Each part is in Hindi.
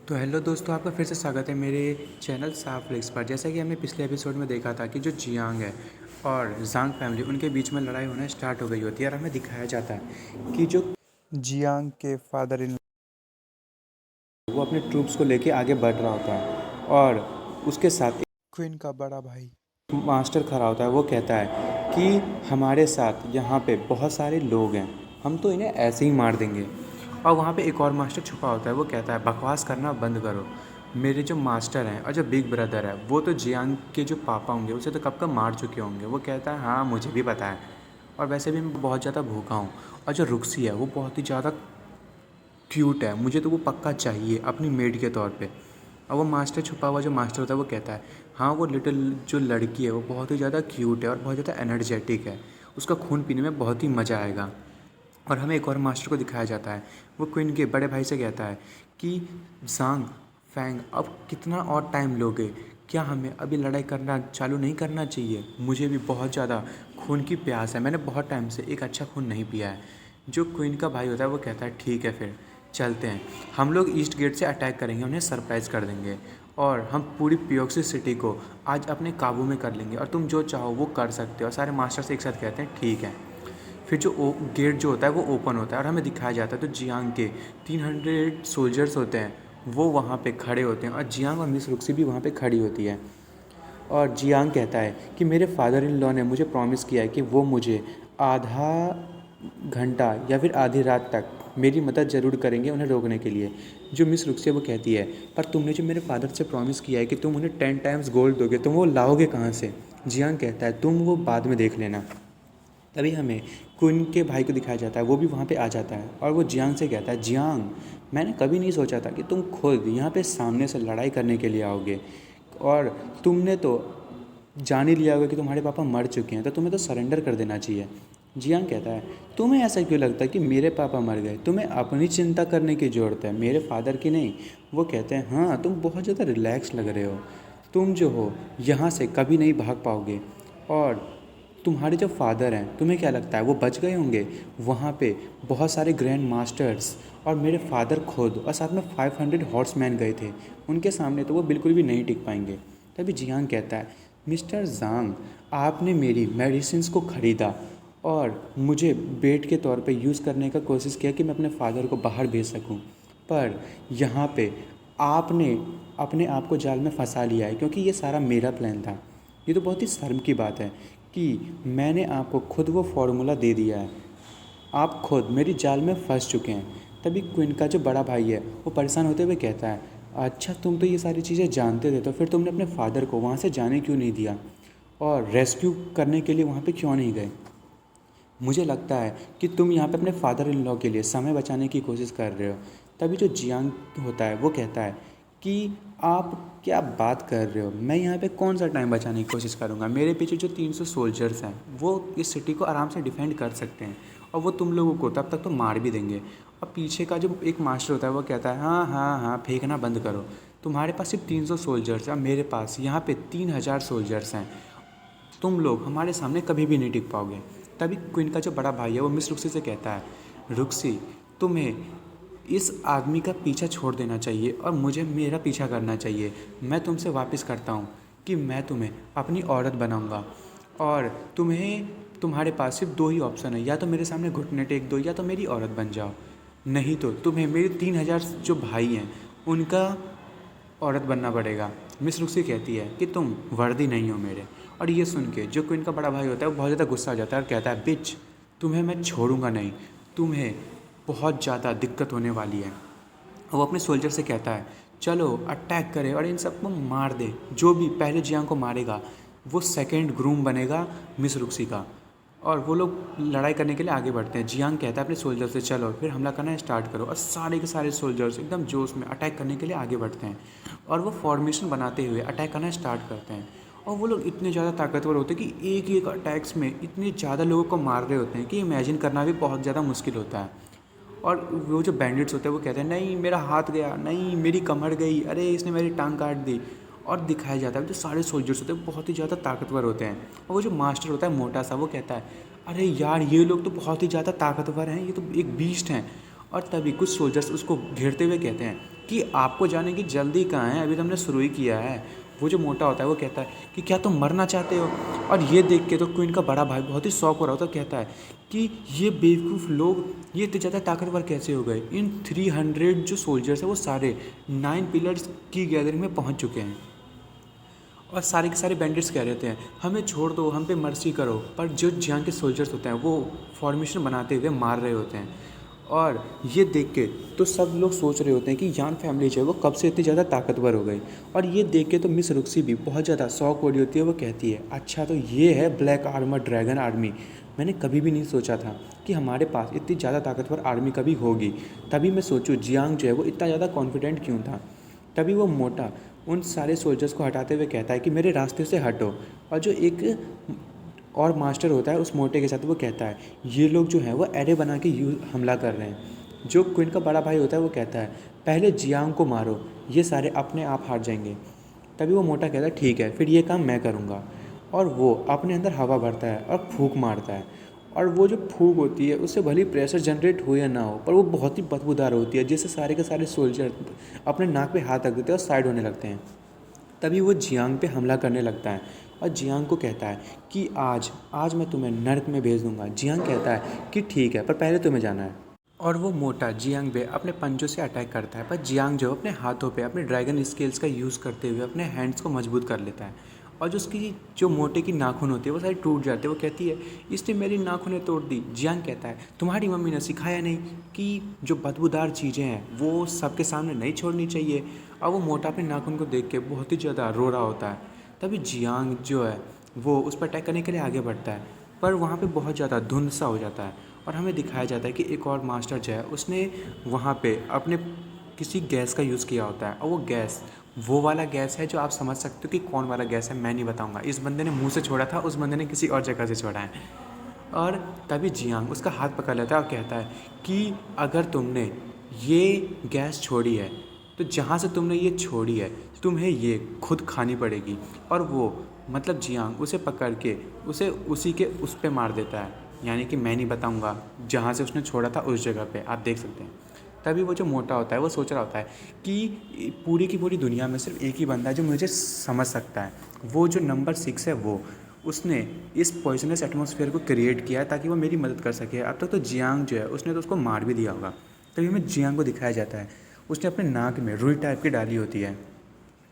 तो हेलो दोस्तों, आपका फिर से स्वागत है मेरे चैनल साफ फ्लिक्स पर। जैसा कि हमने पिछले एपिसोड में देखा था कि जो जियांग है और जांग फैमिली उनके बीच में लड़ाई होना स्टार्ट हो गई होती है और हमें दिखाया जाता है कि जो जियांग के फादर इन वो अपने ट्रूप्स को लेके आगे बढ़ रहा होता है और उसके साथ क्वीन का बड़ा भाई मास्टर खड़ा होता है। वो कहता है कि हमारे साथ यहाँ पे बहुत सारे लोग हैं, हम तो इन्हें ऐसे ही मार देंगे। और वहाँ पे एक और मास्टर छुपा होता है। वो कहता है बकवास करना बंद करो, मेरे जो मास्टर हैं और जो बिग ब्रदर है वो तो जियांग के जो पापा होंगे उसे तो कब का मार चुके होंगे। वो कहता है हाँ मुझे भी पता है, और वैसे भी मैं बहुत ज़्यादा भूखा हूँ। और जो रुक्सी है वो बहुत ही ज़्यादा क्यूट है, मुझे तो वो पक्का चाहिए अपनी मेड के तौर पे। और वो मास्टर छुपा हुआ जो मास्टर होता है वो कहता है हाँ वो लिटिल जो लड़की है वो बहुत ही ज़्यादा क्यूट है और बहुत ज़्यादा एनर्जेटिक है, उसका खून पीने में बहुत ही मज़ा आएगा। और हमें एक और मास्टर को दिखाया जाता है। वो क्वीन के बड़े भाई से कहता है कि जांग फैंग अब कितना और टाइम लोगे, क्या हमें अभी लड़ाई करना चालू नहीं करना चाहिए? मुझे भी बहुत ज़्यादा खून की प्यास है, मैंने बहुत टाइम से एक अच्छा खून नहीं पिया है। जो क्वीन का भाई होता है वो कहता है ठीक है फिर चलते हैं, हम लोग ईस्ट गेट से अटैक करेंगे, उन्हें सरप्राइज़ कर देंगे और हम पूरी पियोक्सी सिटी को आज अपने काबू में कर लेंगे और तुम जो चाहो वो कर सकते हो। और सारे मास्टर्स एक साथ कहते हैं ठीक है। फिर जो गेट जो होता है वो ओपन होता है और हमें दिखाया जाता है तो जियांग के 300 सोल्जर्स होते हैं, वो वहाँ पे खड़े होते हैं और जियांग और मिस रुक्सी भी वहाँ पे खड़ी होती है। और जियांग कहता है कि मेरे फादर इन लॉ ने मुझे प्रॉमिस किया है कि वो मुझे आधा घंटा या फिर आधी रात तक मेरी मदद ज़रूर करेंगे उन्हें रोकने के लिए। जो मिस रुक्सी वो कहती है पर तुमने जो मेरे फादर से प्रॉमिस किया है कि तुम उन्हें 10 टाइम्स गोल्ड दोगे, तुम वो लाओगे कहाँ से? जियांग कहता है तुम वो बाद में देख लेना। तभी हमें क्वीन के भाई को दिखाया जाता है, वो भी वहाँ पे आ जाता है और वो जियांग से कहता है जियांग मैंने कभी नहीं सोचा था कि तुम खुद यहाँ पे सामने से लड़ाई करने के लिए आओगे, और तुमने तो जान ही लिया होगा कि तुम्हारे पापा मर चुके हैं, तो तुम्हें तो सरेंडर कर देना चाहिए। जियांग कहता है तुम्हें ऐसा क्यों लगता है कि मेरे पापा मर गए, तुम्हें अपनी चिंता करने की ज़रूरत है, मेरे फादर की नहीं। वो कहते हैं हाँ तुम बहुत ज़्यादा रिलैक्स लग रहे हो, तुम जो हो यहाँ से कभी नहीं भाग पाओगे। और तुम्हारे जो फादर हैं तुम्हें क्या लगता है वो बच गए होंगे? वहाँ पे बहुत सारे ग्रैंड मास्टर्स और मेरे फादर खुद और साथ में 500 हॉर्समैन गए थे, उनके सामने तो वो बिल्कुल भी नहीं टिक पाएंगे। तभी जियांग कहता है मिस्टर जांग आपने मेरी मेडिसिन्स को ख़रीदा और मुझे बेट के तौर पे यूज़ करने का कोशिश किया कि मैं अपने फादर को बाहर भेज सकूं, पर यहाँ पे आपने अपने आप को जाल में फंसा लिया है क्योंकि ये सारा मेरा प्लान था। ये तो बहुत ही शर्म की बात है कि मैंने आपको खुद वो फार्मूला दे दिया है, आप खुद मेरी जाल में फंस चुके हैं। तभी क्वीन का जो बड़ा भाई है वो परेशान होते हुए कहता है अच्छा तुम तो ये सारी चीज़ें जानते थे, तो फिर तुमने अपने फादर को वहाँ से जाने क्यों नहीं दिया और रेस्क्यू करने के लिए वहाँ पे क्यों नहीं गए? मुझे लगता है कि तुम यहाँ पे अपने फादर इन लॉ के लिए समय बचाने की कोशिश कर रहे हो। तभी जो जियांग होता है वो कहता है कि आप क्या बात कर रहे हो, मैं यहाँ पे कौन सा टाइम बचाने की कोशिश करूँगा, मेरे पीछे जो 300 सोल्जर्स हैं वो इस सिटी को आराम से डिफेंड कर सकते हैं और वो तुम लोगों को तब तक तो मार भी देंगे। और पीछे का जो एक मास्टर होता है वो कहता है हाँ हाँ हाँ फेंकना बंद करो, तुम्हारे पास सिर्फ 300 सोल्जर्स हैं और मेरे पास यहाँ पे 3000 सोल्जर्स हैं, तुम लोग हमारे सामने कभी भी नहीं टिक पाओगे। तभी क्वीन का जो बड़ा भाई है वो मिस रुक्सी से कहता है रुक्सी तुम्हें इस आदमी का पीछा छोड़ देना चाहिए और मुझे मेरा पीछा करना चाहिए। मैं तुमसे वापस करता हूँ कि मैं तुम्हें अपनी औरत बनाऊँगा और तुम्हें तुम्हारे पास सिर्फ 2 ही ऑप्शन है, या तो मेरे सामने घुटने टेक दो या तो मेरी औरत बन जाओ, नहीं तो तुम्हें मेरे 3000 जो भाई हैं उनका औरत बनना पड़ेगा। मिस रुक्सी कहती है कि तुम वर्दी नहीं हो मेरे। और ये सुन के जो क्वीन का बड़ा भाई होता है वो बहुत ज़्यादा गुस्सा हो जाता है और कहता है बिच तुम्हें मैं छोड़ूंगा नहीं, तुम्हें बहुत ज़्यादा दिक्कत होने वाली है। वो अपने सोल्जर से कहता है चलो अटैक करे और इन सबको मार दे, जो भी पहले जियांग को मारेगा वो सेकंड ग्रूम बनेगा मिस रुक्सी का। और वो लोग लड़ाई करने के लिए आगे बढ़ते हैं। जियांग कहता है अपने सोल्जर से चलो फिर हमला करना स्टार्ट करो, और सारे के सारे सोल्जर्स एकदम जोश में अटैक करने के लिए आगे बढ़ते हैं और वो फॉर्मेशन बनाते हुए अटैक करना स्टार्ट करते हैं। और वो लोग इतने ज़्यादा ताकतवर होते हैं कि एक एक अटैक्स में इतने ज़्यादा लोगों को मार रहे होते हैं कि इमेजिन करना भी बहुत ज़्यादा मुश्किल होता है। और वो जो बैंडिट्स होते हैं वो कहते हैं नहीं मेरा हाथ गया, नहीं मेरी कमर गई, अरे इसने मेरी टांग काट दी। और दिखाया जाता है जो सारे सोल्जर्स होते हैं बहुत ही ज़्यादा ताकतवर होते हैं। और वो जो मास्टर होता है मोटा सा वो कहता है अरे यार ये लोग तो बहुत ही ज़्यादा ताकतवर हैं, ये तो एक बीस्ट हैं। और तभी कुछ सोल्जर्स उसको घेरते हुए कहते हैं कि आपको जाने की जल्दी कहाँ है, अभी तो हमने शुरू ही किया है। वो जो मोटा होता है वो कहता है कि क्या तुम मरना चाहते हो। और ये देख के तो क्वीन का बड़ा भाई बहुत ही शौक हो रहा होता है, कहता है कि ये बेवकूफ़ लोग ये इतने ज़्यादा ताकतवर कैसे हो गए। इन 300 जो सोल्जर्स हैं वो सारे 9 पिलर्स की गैदरिंग में पहुंच चुके हैं। और सारे के सारे बैंडिट्स कह रहे थे हमें छोड़ दो, हम पे मर्सी करो। पर जो जियांग के सोल्जर्स होते हैं वो फॉर्मेशन बनाते हुए मार रहे होते हैं। और ये देख के तो सब लोग सोच रहे होते हैं कि यान फैमिली जो है वो कब से इतनी ज़्यादा ताकतवर हो गई। और ये देख के तो मिस रुक्सी भी बहुत ज़्यादा शौक हो रही होती है। वो कहती है अच्छा तो ये है ब्लैक आर्मर ड्रैगन आर्मी। मैंने कभी भी नहीं सोचा था कि हमारे पास इतनी ज़्यादा ताकतवर आर्मी कभी होगी। तभी मैं सोचूं जियांग जो है वो इतना ज़्यादा कॉन्फिडेंट क्यों था। तभी वो मोटा उन सारे सोल्जर्स को हटाते हुए कहता है कि मेरे रास्ते से हटो। और जो एक और मास्टर होता है उस मोटे के साथ वो कहता है ये लोग जो हैं वो एरे बना के हमला कर रहे हैं। जो क्वीन का बड़ा भाई होता है वो कहता है पहले जियांग को मारो, ये सारे अपने आप हार जाएंगे। तभी वो मोटा कहता है ठीक है फिर ये काम मैं करूँगा। और वो अपने अंदर हवा भरता है और फूंक मारता है। और वो जो फूंक होती है उससे भले ही प्रेशर जनरेट हो या ना हो, पर वो बहुत ही बदबूदार होती है, जिससे सारे के सारे सोल्जर अपने नाक पे हाथ रख देते हैं और साइड होने लगते हैं। तभी वो जियांग पे हमला करने लगता है और जियांग को कहता है कि आज आज मैं तुम्हें नर्क में भेज दूंगा। जियांग कहता है कि ठीक है पर पहले तुम्हें जाना है। और वो मोटा जियांग पे अपने पंजों से अटैक करता है, पर जियांग जो अपने हाथों पे अपने ड्रैगन स्केल्स का यूज़ करते हुए अपने हैंड्स को मजबूत कर लेता है। और जो उसकी जो मोटे की नाखून होती है वो सारी टूट जाती है। वो कहती है इसने मेरी नाखूनें तोड़ दी। जियांग कहता है तुम्हारी मम्मी ने सिखाया नहीं कि जो बदबूदार चीज़ें हैं वो सबके सामने नहीं छोड़नी चाहिए। और वो मोटा अपने नाखून को देख के बहुत ही ज़्यादा रो रहा होता है। तभी जियांग जो है वो उस पर अटैक करने के लिए आगे बढ़ता है, पर वहाँ पे बहुत ज़्यादा धुंध सा हो जाता है। और हमें दिखाया जाता है कि एक और मास्टर जो है उसने वहाँ पे अपने किसी गैस का यूज़ किया होता है। और वो गैस वो वाला गैस है जो आप समझ सकते हो कि कौन वाला गैस है, मैं नहीं बताऊँगा। इस बंदे ने मुँह से छोड़ा था, उस बंदे ने किसी और जगह से छोड़ा है। और तभी जियांग उसका हाथ पकड़ लेता है और कहता है कि अगर तुमने ये गैस छोड़ी है तो जहाँ से तुमने ये छोड़ी है तुम्हें ये खुद खानी पड़ेगी। और वो मतलब जियांग उसे पकड़ के उसे उसी के उस पे मार देता है, यानी कि मैं नहीं बताऊंगा जहाँ से उसने छोड़ा था उस जगह पे, आप देख सकते हैं। तभी वो जो मोटा होता है वो सोच रहा होता है कि पूरी की पूरी दुनिया में सिर्फ एक ही बंदा है जो मुझे समझ सकता है, वो जो नंबर 6 है वो उसने इस पॉइजनस एटमॉस्फेयर को क्रिएट किया है ताकि वो मेरी मदद कर सके। अब तक तो जियांग जो है उसने तो उसको मार भी दिया होगा। तभी हमें जियांग को दिखाया जाता है उसने अपने नाक में रुई टाइप की डाली होती है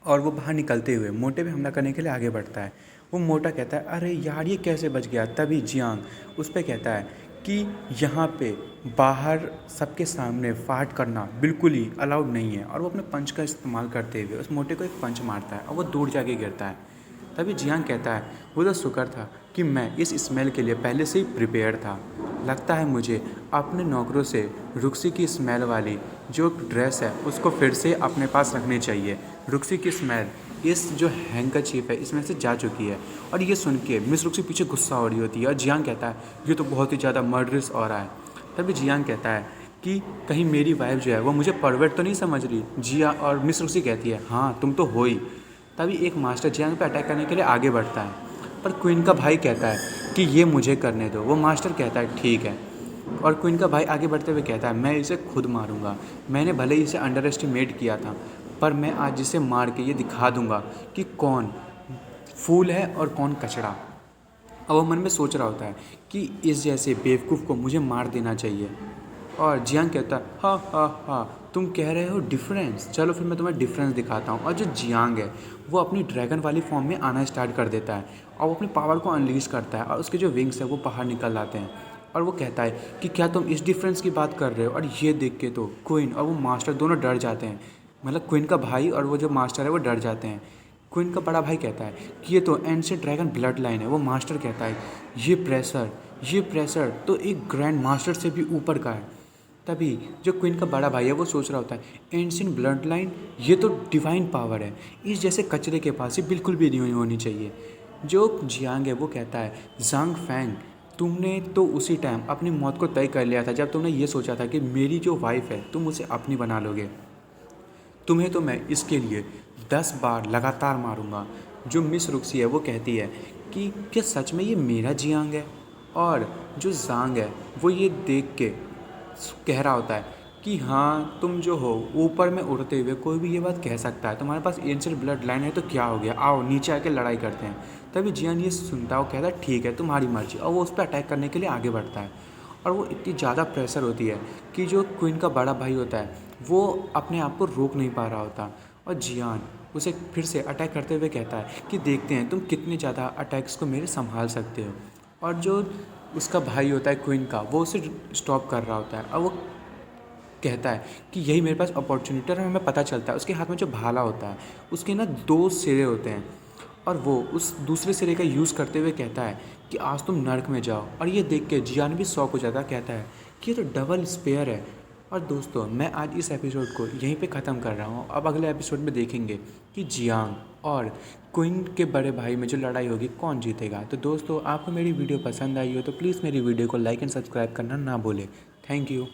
और वो बाहर निकलते हुए मोटे पे हमला करने के लिए आगे बढ़ता है। वो मोटा कहता है अरे यार ये कैसे बच गया। तभी जियांग उस पर कहता है कि यहाँ पे बाहर सबके सामने फाट करना बिल्कुल ही अलाउड नहीं है। और वो अपने पंच का इस्तेमाल करते हुए उस मोटे को एक पंच मारता है और वो दूर जाके गिरता है। तभी जियांग कहता है वो तो शुक्र था कि मैं इस स्मेल के लिए पहले से ही प्रिपेयर था। लगता है मुझे अपने नौकरों से रुक्सी की स्मेल वाली जो ड्रेस है उसको फिर से अपने पास रखनी चाहिए। रुक्सी की स्मेल इस जो हैंकरचीफ है इसमें से जा चुकी है। और ये सुन के मिस रुक्सी पीछे गुस्सा हो रही होती है और जियांग कहता है ये तो बहुत ही ज़्यादा मर्डरस हो रहा है। तभी जियांग कहता है कि कहीं मेरी वाइफ जो है वो मुझे परवर्ट तो नहीं समझ रही। जिया और मिस रुक्सी कहती है हाँ तुम तो हो ही। तभी एक मास्टर जियांग पे अटैक करने के लिए आगे बढ़ता है, पर क्वीन का भाई कहता है कि ये मुझे करने दो। वो मास्टर कहता है ठीक है। और क्वीन का भाई आगे बढ़ते हुए कहता है मैं इसे खुद मारूंगा। मैंने भले ही इसे अंडर एस्टिमेट किया था पर मैं आज इसे मार के ये दिखा दूंगा कि कौन फूल है और कौन कचड़ा। अब वो मन में सोच रहा होता है कि इस जैसे बेवकूफ़ को मुझे मार देना चाहिए। और जियांग कहता है हाँ हाँ हाँ तुम कह रहे हो डिफरेंस, चलो फिर मैं तुम्हें डिफरेंस दिखाता हूँ। और जो जियांग है वो अपनी ड्रैगन वाली फॉर्म में आना स्टार्ट कर देता है और वो अपनी पावर को अनलीज करता है और उसके जो विंग्स है वो बाहर निकल आते हैं। और वो कहता है कि क्या तुम इस डिफरेंस की बात कर रहे हो। और ये देख के तो क्वीन और वो मास्टर दोनों डर जाते हैं, मतलब क्वीन का भाई और वो जो मास्टर है वो डर जाते हैं। क्वीन का बड़ा भाई कहता है कि ये तो एंशिएंट ड्रैगन ब्लड लाइन है। वो मास्टर कहता है ये प्रेशर तो एक ग्रैंड मास्टर से भी ऊपर का है। तभी जो क्वीन का बड़ा भाई है वो सोच रहा होता है एंशिएंट ब्लड लाइन ये तो डिवाइन पावर है, इस जैसे कचरे के पास ये बिल्कुल भी नहीं होनी चाहिए। जो जियांग है वो कहता है ज़ांग फैंग तुमने तो उसी टाइम अपनी मौत को तय कर लिया था जब तुमने ये सोचा था कि मेरी जो वाइफ है तुम उसे अपनी बना लोगे। तुम्हें तो मैं इसके लिए 10 बार लगातार मारूंगा। जो मिस रुक्सी है वो कहती है कि क्या सच में ये मेरा जियांग है। और जो ज़ांग है वो ये देख के कह रहा होता है कि हाँ तुम जो हो ऊपर में उड़ते हुए, कोई भी ये बात कह सकता है, तुम्हारे पास एंशिएंट ब्लड लाइन है तो क्या हो गया, आओ नीचे आके लड़ाई करते हैं। तभी जियान ये सुनता है, वो कहता है ठीक है तुम्हारी मर्जी, और वो उस पर अटैक करने के लिए आगे बढ़ता है। और वो इतनी ज़्यादा प्रेशर होती है कि जो क्वीन का बड़ा भाई होता है वो अपने आप को रोक नहीं पा रहा होता, और जियान उसे फिर से अटैक करते हुए कहता है कि देखते हैं तुम कितने ज़्यादा अटैक्स को मेरे संभाल सकते हो। और जो उसका भाई होता है क्वीन का, वो उसे स्टॉप कर रहा होता है, और वो कहता है कि यही मेरे पास अपॉर्चुनिटी है। और हमें पता चलता है उसके हाथ में जो भाला होता है उसके ना 2 सिरे होते हैं, और वो उस दूसरे सिरे का यूज़ करते हुए कहता है कि आज तुम नर्क में जाओ। और ये देख के जियान भी शॉक हो जाता है, कहता है कि ये तो डबल स्पेयर है। और दोस्तों मैं आज इस एपिसोड को यहीं पे ख़त्म कर रहा हूँ। अब अगले एपिसोड में देखेंगे कि जियांग और क्वीन के बड़े भाई में जो लड़ाई होगी कौन जीतेगा। तो दोस्तों आपको मेरी वीडियो पसंद आई हो तो प्लीज़ मेरी वीडियो को लाइक एंड सब्सक्राइब करना ना भूलें। Thank you.